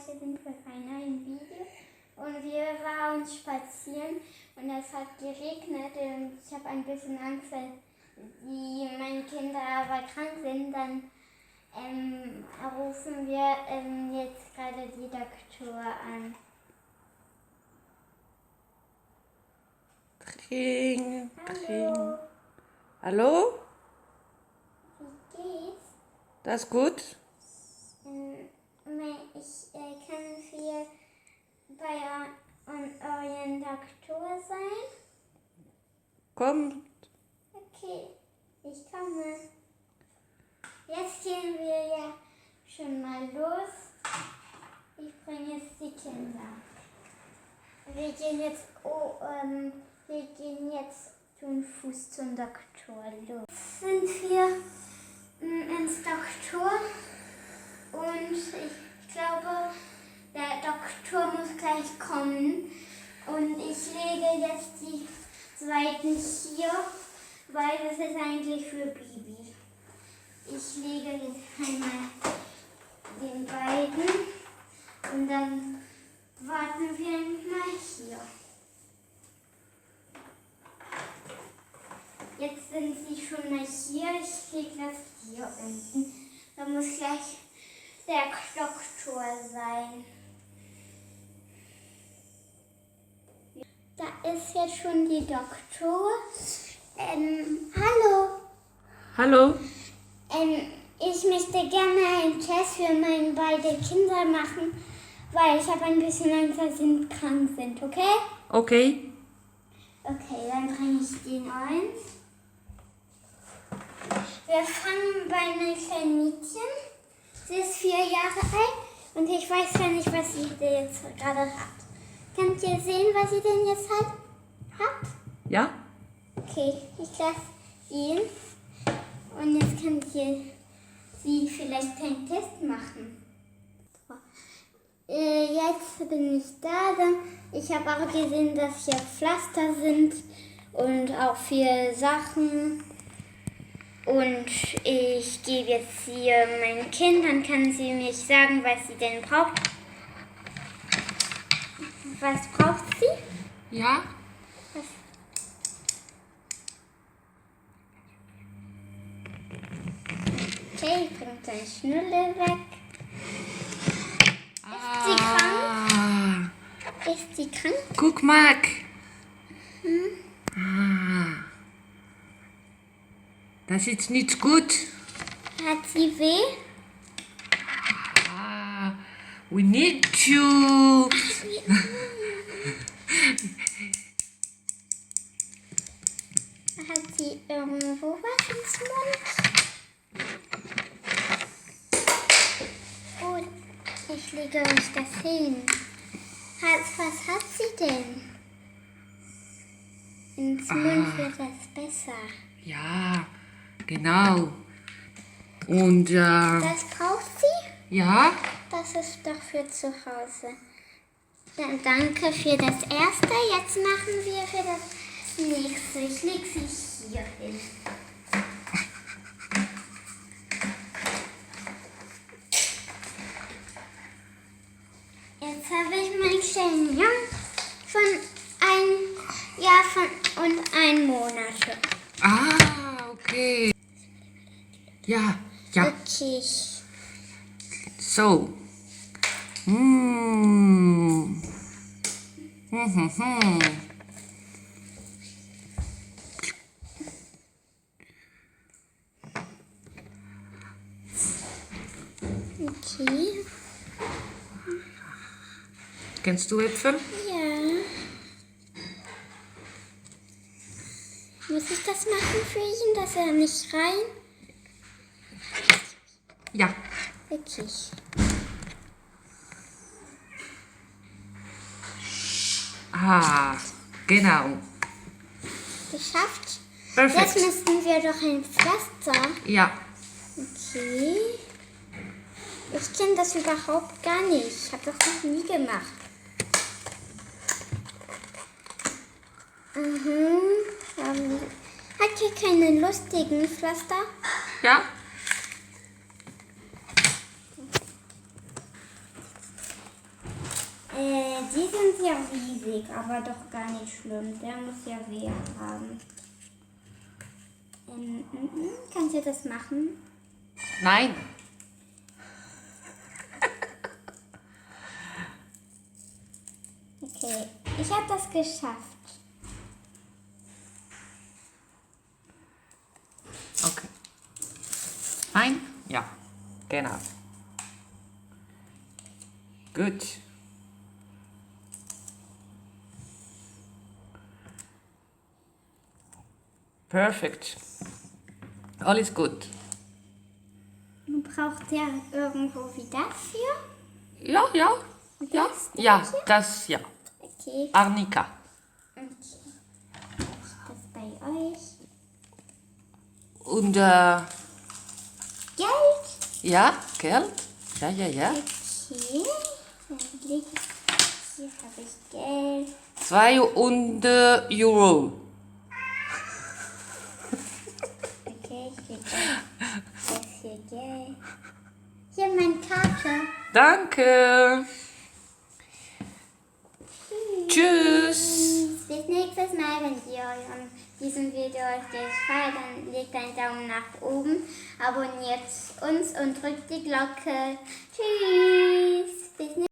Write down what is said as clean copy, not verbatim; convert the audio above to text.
Heute sind wir bei einem neuen Video und wir waren spazieren und es hat geregnet und ich habe ein bisschen Angst, wenn meine Kinder aber krank sind, dann rufen wir jetzt gerade die Doktor an. Tring, tring. Hallo. Hallo? Wie geht's? Das ist gut? Können wir bei euren Doktor sein? Kommt. Okay, ich komme. Jetzt gehen wir ja schon mal los. Ich bringe jetzt die Kinder. Wir gehen jetzt zu Fuß zum Doktor los. Jetzt sind wir ins Doktor und ich glaube, der Doktor muss gleich kommen. Und ich lege jetzt die zweiten hier, weil das ist eigentlich für Baby. Ich lege jetzt einmal den beiden und dann warten wir mal hier. Jetzt sind sie schon mal hier. Ich lege das hier unten. Da muss gleich der Doktor sein. Da ist jetzt schon die Doktor. Hallo. Hallo? Ich möchte gerne einen Test für meine beiden Kinder machen, weil ich habe ein bisschen Angst, dass sie krank sind, okay? Okay. Okay, dann bringe ich den ein. Wir fangen bei einem kleinen Mädchen. Sie ist 4 Jahre alt und ich weiß ja nicht, was sie jetzt gerade hat. Könnt ihr sehen, was sie denn jetzt hat? Ja? Okay, ich lasse ihn. Und jetzt könnt ihr sie vielleicht einen Test machen. Jetzt bin ich da. Ich habe auch gesehen, dass hier Pflaster sind und auch viele Sachen. Und ich gebe jetzt hier mein Kind, dann kann sie mir sagen, was sie denn braucht. Was braucht sie? Ja? Was? Okay, ich bringe seine Schnulle weg. Ist sie krank? Ist sie krank? Guck, Marc. Das ist nicht gut. Hat sie weh? We need you. Hat sie irgendwo was ins Mund? Oh, ich lege euch das hin. Was hat sie denn? Ins Mund wird das besser. Ja, genau. Und Das braucht sie? ja? Das ist doch für zu Hause. Dann danke für das Erste. Jetzt machen wir für das Nächste. Ich lege sie hier hin. Jetzt habe ich meinen kleinen Jungen von 1 Jahr und 1 Monat. Okay. Ja, ja. Okay. So. Okay. Kennst du Äpfel? Ja. Muss ich das machen für ihn, dass er nicht rein? Ja. Okay. Genau. Geschafft. Perfekt. Jetzt müssten wir doch ein Pflaster. Ja. Okay. Ich kenne das überhaupt gar nicht. Ich habe das noch nie gemacht. Hat hier keine lustigen Pflaster? Ja? die sind ja riesig, aber doch gar nicht schlimm. Der muss ja Wehe haben. Kannst du das machen? Nein. Okay, ich habe das geschafft. Okay. Nein? Ja. Genau. Gut. Perfekt. Alles gut. Braucht der irgendwo wie das hier? Ja, ja. Und Ja, das? ja, das ja. Okay. Arnika. Okay. Das bei euch. Und Geld. ja, Geld. Ja, ja, ja. Okay. Dann leg ich. Hier habe ich Geld. 200 Euro. Okay, hier Geld. Das hier Geld. Hier meine Karte. Danke. Tschüss. Bis nächstes Mal, wenn ihr euch an diesem Video gefallen, dann legt einen Daumen nach oben, abonniert uns und drückt die Glocke. Tschüss. Bis nächstes Mal.